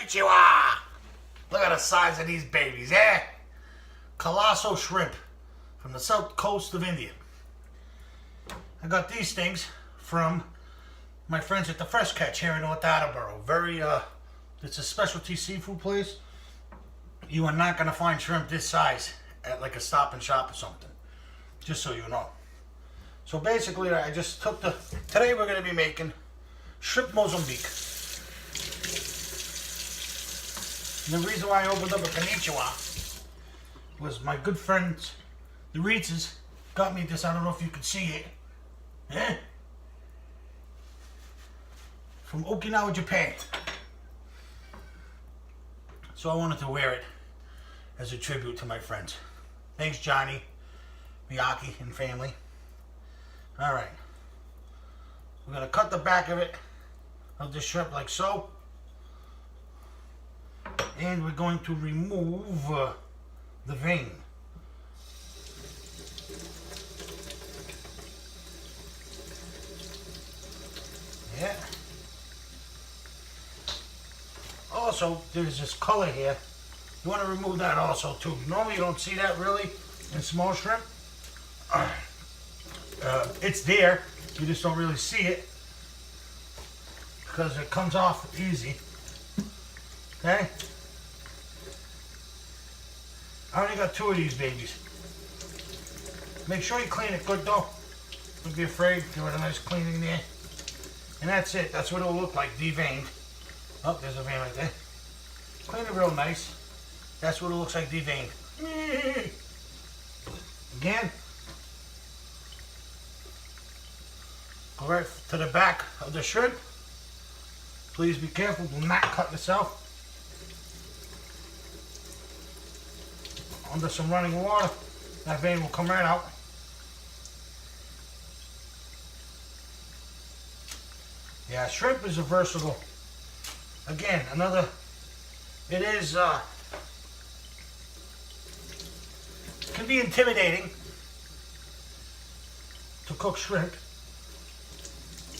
Konnichiwa! Look at the size of these babies, eh? Colossal shrimp from the south coast of India. I got these things from my friends at the Fresh Catch here in North Attleboro. It's a specialty seafood place. You are not going to find shrimp this size at like a Stop and Shop or something. Just so you know. So basically, I just took today we're going to be making shrimp Mozambique. And the reason why I opened up a Konnichiwa was my good friends, the Reetzes, got me this. I don't know if you can see it. Eh? From Okinawa, Japan. So I wanted to wear it as a tribute to my friends. Thanks, Johnny, Miyaki, and family. Alright. We're going to cut the back of the shrimp like so. And we're going to remove the vein. Yeah. Also, there's this color here. You want to remove that also too. Normally you don't see that really in small shrimp. It's there. You just don't really see it because it comes off easy. Okay? I only got 2 of these babies. Make sure you clean it good though. Don't be afraid. Give it a nice cleaning there. And that's it. That's what it'll look like, deveined. Oh, there's a vein right there. Clean it real nice. That's what it looks like, deveined. Again. Go right to the back of the shrimp. Please be careful. Do not cut yourself. Under some running water, that vein will come right out. Yeah, shrimp is a versatile. Again, it is, can be intimidating to cook shrimp,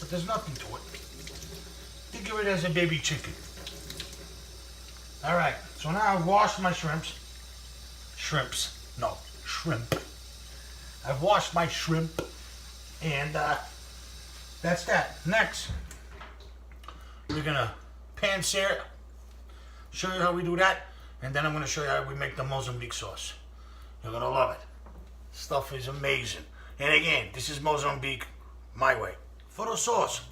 but there's nothing to it. Think of it as a baby chicken. Alright, so now I've washed my shrimp. I've washed my shrimp, and that's that. Next, we're gonna pan-sear it, show you how we do that, and then I'm gonna show you how we make the Mozambique sauce. You're gonna love it. Stuff is amazing. And again, this is Mozambique my way. For the sauce,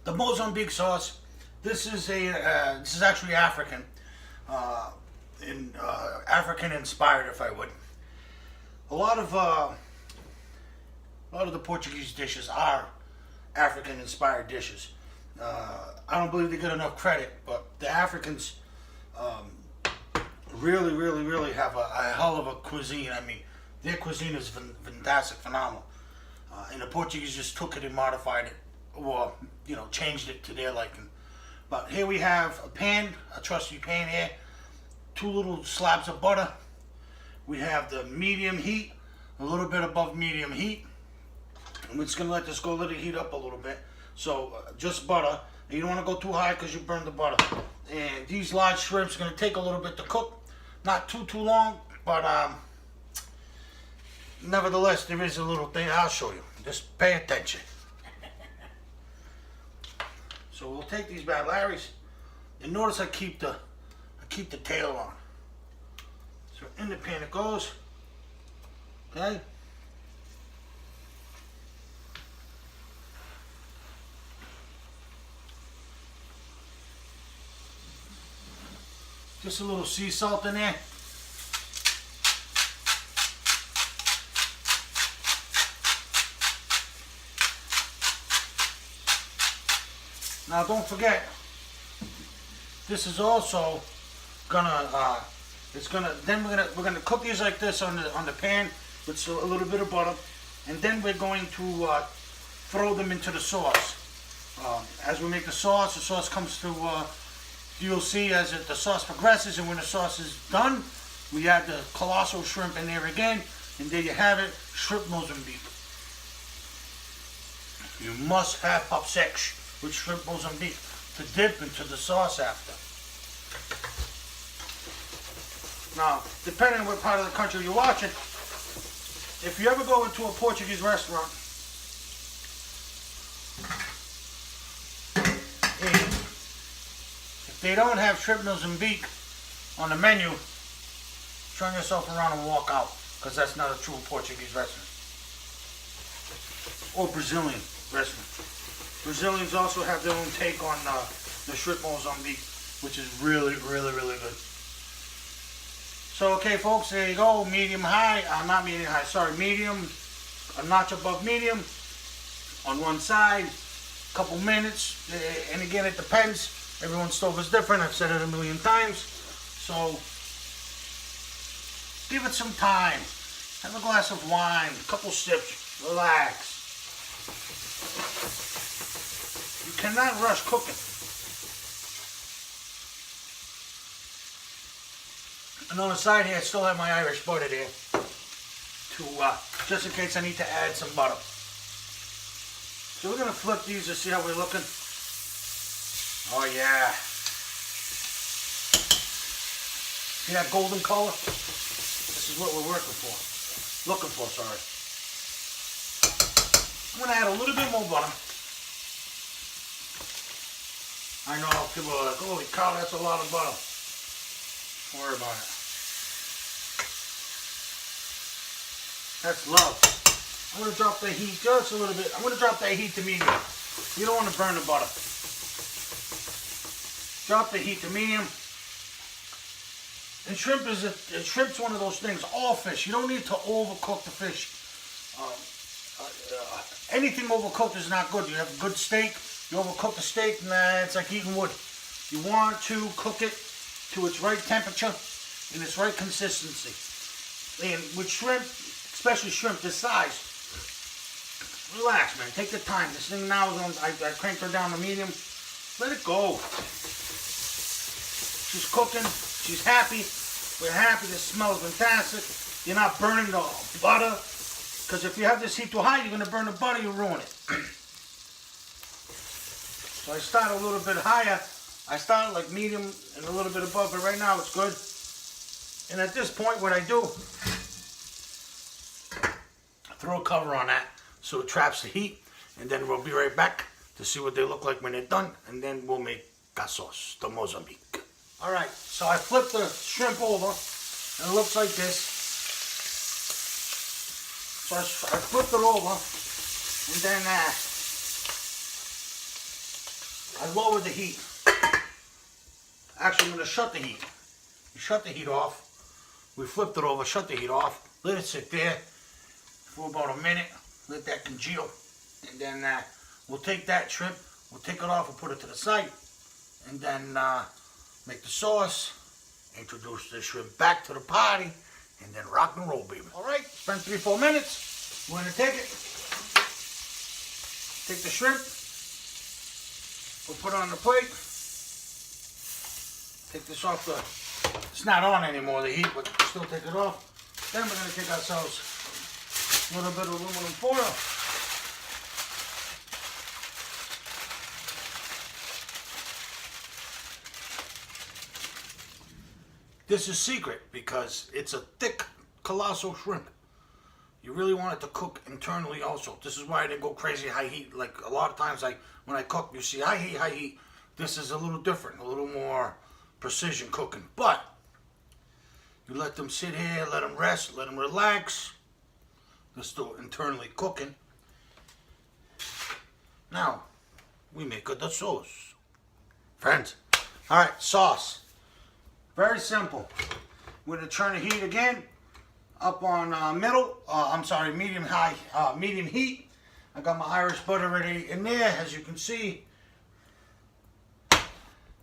the Mozambique sauce, this is actually African. African inspired, if I would. A lot of the Portuguese dishes are African inspired dishes. I don't believe they get enough credit, but the Africans really have a hell of a cuisine. I mean, their cuisine is fantastic, phenomenal. And the Portuguese just took it and modified it, or changed it to their liking. But here we have a pan, a trusty pan here. 2 little slabs of butter. We have the medium heat, a little bit above medium heat. And we're just going to let this go, let it heat up a little bit. So just butter. You don't want to go too high because you burn the butter. And these large shrimps are going to take a little bit to cook. Not too long, but nevertheless, there is a little thing. I'll show you. Just pay attention. So we'll take these bad Larrys. And notice I keep the tail on. So in the pan it goes. Okay. Just a little sea salt in there. Now don't forget, this is also then we're gonna cook these like this on the pan with a little bit of butter, and then we're going to throw them into the sauce. As we make the sauce comes to you'll see as the sauce progresses, and when the sauce is done, we add the colossal shrimp in there again, and there you have it, shrimp Mozambique. You must have popsek with shrimp Mozambique to dip into the sauce after. Now, depending on what part of the country you're watching, if you ever go into a Portuguese restaurant, if they don't have shrimp Mozambique on the menu, turn yourself around and walk out, because that's not a true Portuguese restaurant. Or Brazilian restaurant. Brazilians also have their own take on the shrimp Mozambique, which is really, really, really good. So, okay, folks, there you go. Medium high, not medium high, sorry, medium, a notch above medium on one side, a couple minutes, and again, it depends. Everyone's stove is different. I've said it a million times. So, give it some time. Have a glass of wine, a couple sips, relax. You cannot rush cooking. And on the side here, I still have my Irish butter there, just in case I need to add some butter. So we're going to flip these to see how we're looking. Oh yeah. See that golden color? This is what we're looking for, sorry. I'm going to add a little bit more butter. I know people are like, holy cow, that's a lot of butter. Don't worry about it. That's love. I'm going to drop the heat just a little bit. I'm going to drop that heat to medium. You don't want to burn the butter. Drop the heat to medium. And shrimp's one of those things. All fish, you don't need to overcook the fish. Anything overcooked is not good. You have a good steak, you overcook the steak, nah, it's like eating wood. You want to cook it to its right temperature and its right consistency. And with shrimp, especially shrimp this size, relax, man. Take the time. This thing now is on, I cranked her down to medium. Let it go. She's cooking. She's happy. We're happy. The smell is fantastic. You're not burning the butter. Because if you have this heat too high, you're going to burn the butter, you ruin it. So I start a little bit higher. I started like medium and a little bit above, but right now it's good. And at this point, what I do, I throw a cover on that so it traps the heat. And then we'll be right back to see what they look like when they're done. And then we'll make sauce, the Mozambique. All right, so I flipped the shrimp over, and it looks like this. So I flipped it over, and then I lowered the heat. Actually, I'm going to shut the heat. We shut the heat off. We flipped it over, shut the heat off, let it sit there for about a minute, let that congeal, and then we'll take that shrimp, we'll take it off and put it to the side, and then make the sauce, introduce the shrimp back to the party, and then rock and roll, baby. All right, spend 3-4 minutes. We're gonna take it. Take the shrimp. We'll put it on the plate. Take this off the, it's not on anymore, the heat, but still take it off. Then we're gonna take ourselves a little bit of aluminum foil. This is secret because it's a thick colossal shrimp. You really want it to cook internally also. This is why I didn't go crazy high heat. Like a lot of times when I cook, you see high heat. This is a little different, a little more precision cooking. But you let them sit here, let them rest, let them relax. They're still internally cooking. Now, we make the sauce. Friends. All right, sauce. Very simple. We're going to turn the heat again up on medium heat. I got my Irish butter ready in there, as you can see.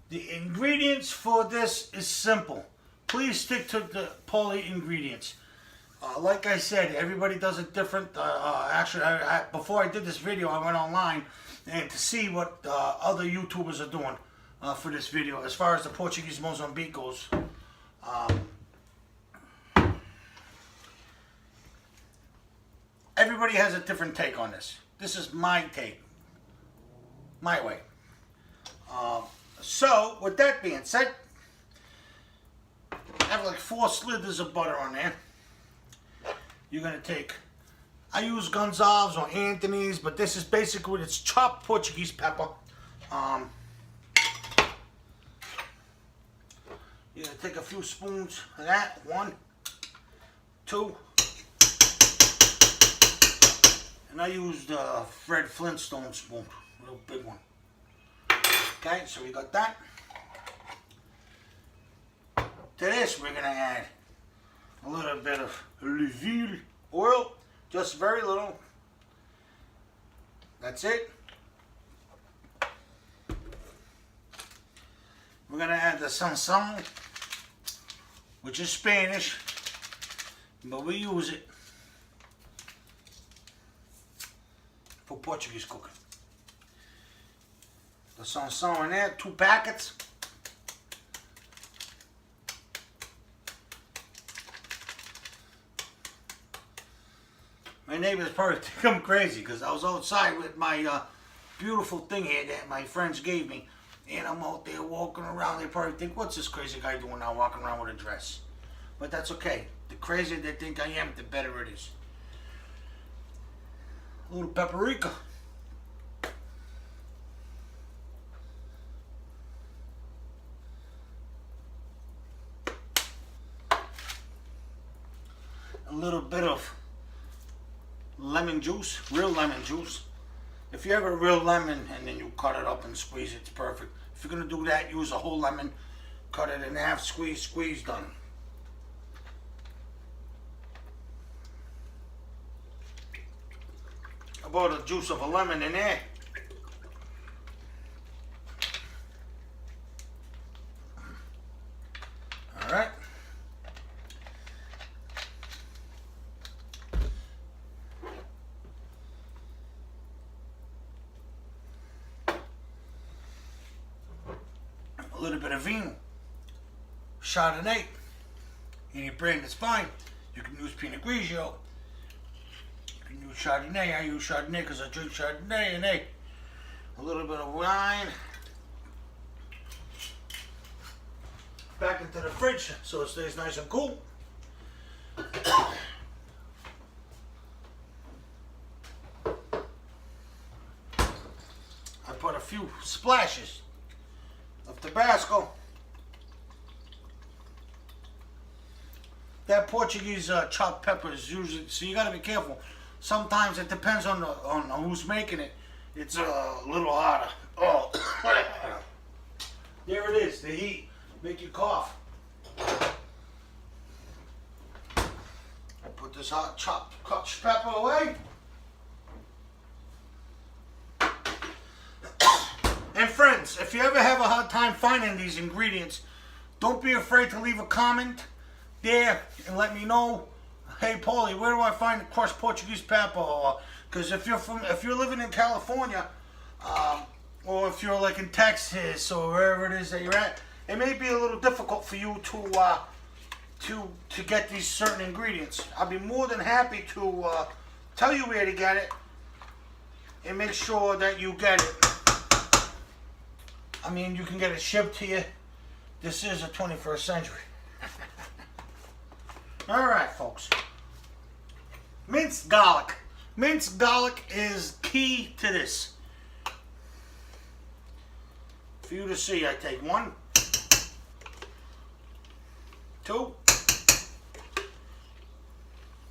The ingredients for this is simple. Please stick to the Paulie ingredients. Like I said, everybody does it different. Actually, before I did this video, I went online and to see what other YouTubers are doing. For this video, as far as the Portuguese Mozambique goes. Everybody has a different take on this. This is my take. My way. So, with that being said, have like 4 slithers of butter on there. You're gonna take, I use Gonzalez or Anthony's, but this is basically, it's chopped Portuguese pepper. You're gonna take a few spoons of that. 1, 2. And I used the Fred Flintstone spoon, real big one. Okay, so we got that. To this, we're gonna add a little bit of olive oil, just very little. That's it. We're gonna add the Colossal, which is Spanish, but we use it for Portuguese cooking. The Colossal in there, 2 packets. My neighbors probably think I'm crazy because I was outside with my beautiful thing here that my friends gave me, and I'm out there walking around. They probably think, what's this crazy guy doing now, walking around with a dress? But that's okay. The crazier they think I am, the better it is. A little paprika. A little bit of lemon juice, real lemon juice. If you have a real lemon and then you cut it up and squeeze it, it's perfect. If you're gonna do that, use a whole lemon, cut it in half, squeeze, done. About the juice of a lemon in there. All right. A little bit of vino, Chardonnay. Any brand is fine. You can use Pinot Grigio. You can use Chardonnay. I use Chardonnay because I drink Chardonnay. And a little bit of wine. Back into the fridge so it stays nice and cool. I put a few splashes of Tabasco. That Portuguese chopped pepper is usually, so you gotta be careful. Sometimes it depends on who's making it. It's a little hotter. Oh, there it is. The heat make you cough. I put this hot chopped pepper away. And friends, if you ever have a hard time finding these ingredients, don't be afraid to leave a comment there and let me know. Hey, Paulie, where do I find the crushed Portuguese pepper? Because if you're living in California, or if you're like in Texas or wherever it is that you're at, it may be a little difficult for you to get these certain ingredients. I'll be more than happy to tell you where to get it and make sure that you get it. I mean, you can get it shipped to you. This is the 21st century. All right, folks. Minced garlic. Minced garlic is key to this. For you to see, I take 1, 2,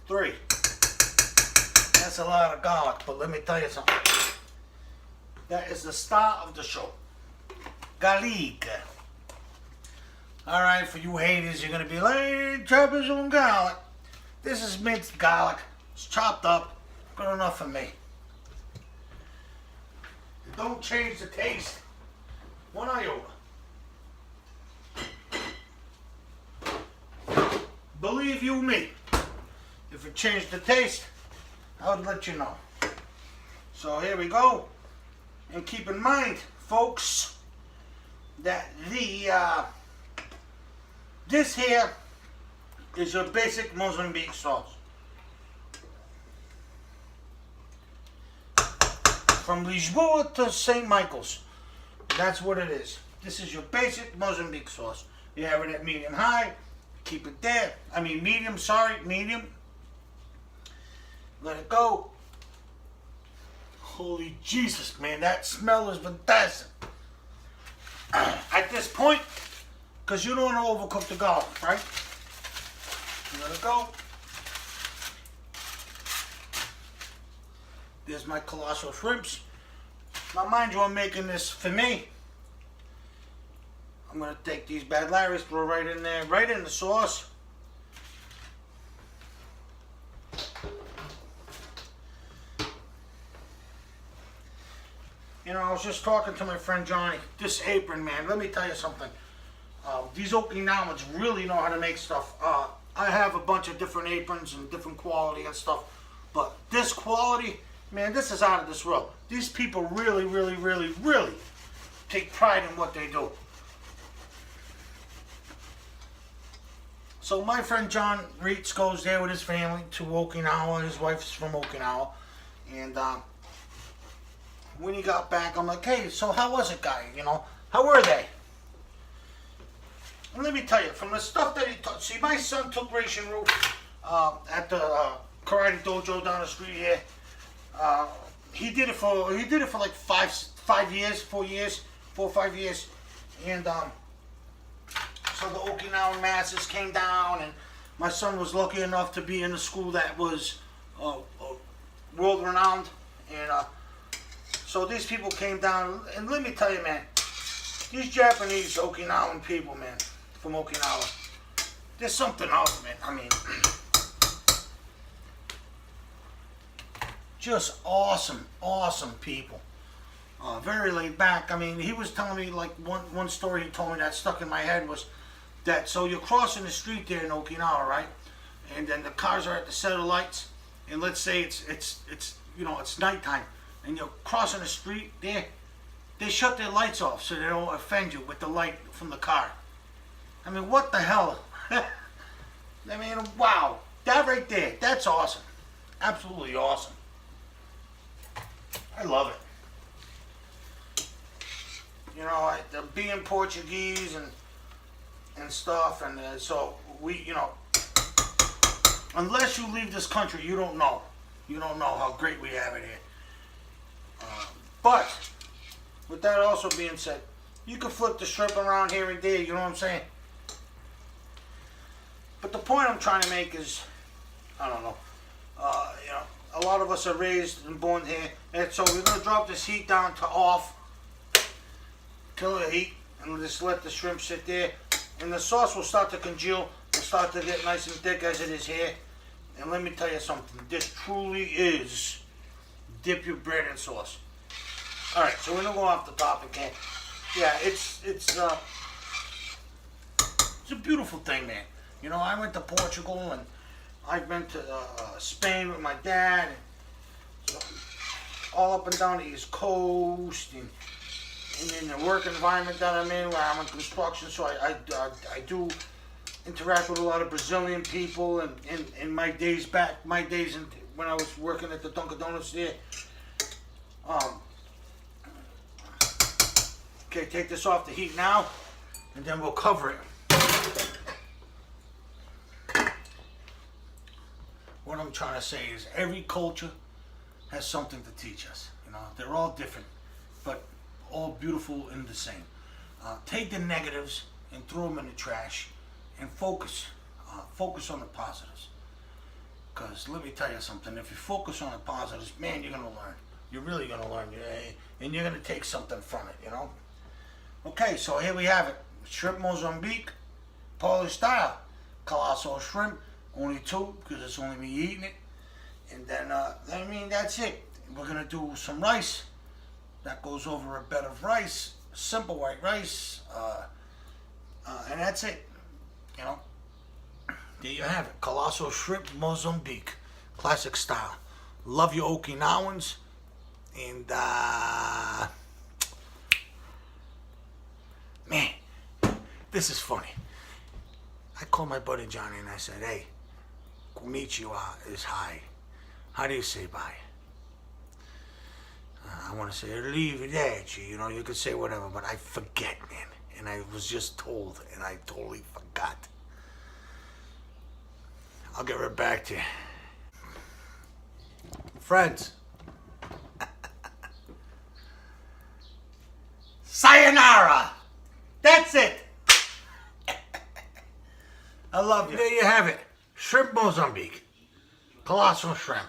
3. That's a lot of garlic, but let me tell you something. That is the star of the show. Garlic. Alright, for you haters, you're going to be like, chop his own garlic. This is minced garlic. It's chopped up. Good enough for me. Don't change the taste. 1 iota. Believe you me, if it changed the taste, I would let you know. So here we go. And keep in mind, folks, that this here is your basic Mozambique sauce. From Lisboa to St. Michael's. That's what it is. This is your basic Mozambique sauce. You have it at medium high. Keep it there. I mean, medium, sorry, medium. Let it go. Holy Jesus, man, that smell is fantastic. At this point, because you don't want to overcook the garlic, right? Let it go. There's my colossal shrimps. Now, mind you, I'm making this for me. I'm going to take these bad Larrys, throw right in there, right in the sauce. You know, I was just talking to my friend Johnny. This apron, man, let me tell you something. These Okinawans really know how to make stuff. I have a bunch of different aprons and different quality and stuff. But this quality, man, this is out of this world. These people really, really, really, really take pride in what they do. So my friend John Reitz goes there with his family to Okinawa. His wife's from Okinawa. And when he got back, I'm like, hey, so how was it, guy? You know, how were they? And let me tell you, from the stuff that he taught, see, my son took Ration Root at the karate dojo down the street here. He did it for like 4 or 5 years, and so the Okinawan masses came down, and my son was lucky enough to be in a school that was world renowned, and so these people came down, and let me tell you, man, these Japanese Okinawan people, man, from Okinawa, there's something else, man. I mean, just awesome people. Very laid back. I mean, he was telling me, like, one story he told me that stuck in my head was that, so you're crossing the street there in Okinawa, right? And then the cars are at the set of lights, and let's say it's you know, it's nighttime, and you're crossing the street there, they shut their lights off so they don't offend you with the light from the car. I mean, what the hell? I mean, wow. That right there, that's awesome. Absolutely awesome. I love it. You know, being Portuguese and stuff, and so we, you know, unless you leave this country, you don't know. You don't know how great we have it here. But, with that also being said, you can flip the shrimp around here and there, you know what I'm saying? But the point I'm trying to make is, I don't know, you know, a lot of us are raised and born here, and so we're going to drop this heat down to off, kill the heat, and we'll just let the shrimp sit there, and the sauce will start to congeal, will start to get nice and thick as it is here. And let me tell you something, this truly is dip your bread in sauce. Alright, so we're going to go off the topic here. Yeah, it's a beautiful thing, man. You know, I went to Portugal, and I've been to Spain with my dad, and so all up and down the East Coast, and in the work environment that I'm in, where I'm in construction, so I do interact with a lot of Brazilian people, and in my days back, when I was working at the Dunkin' Donuts there. Okay, take this off the heat now, and then we'll cover it. What I'm trying to say is every culture has something to teach us. You know, they're all different, but all beautiful in the same. Take the negatives and throw them in the trash, and focus on the positives. Because let me tell you something, if you focus on the positives, man, you're going to learn. You're really going to learn, and you're going to take something from it, you know. Okay, so here we have it. Shrimp Mozambique, Polish style. Colossal shrimp, only 2, because it's only me eating it. And then, I mean, that's it. We're going to do some rice. That goes over a bed of rice, simple white rice, and that's it. You know, there you have it. Colossal shrimp Mozambique, classic style. Love your Okinawans, and man, this is funny. I called my buddy Johnny and I said, hey, konnichiwa is hi. How do you say bye? I want to say arrivederci, you know, you could say whatever, but I forget, man. And I was just told, and I totally forgot. I'll get right back to you. Friends. Sayonara! That's it! I love you. There you have it. Shrimp Mozambique. Colossal shrimp.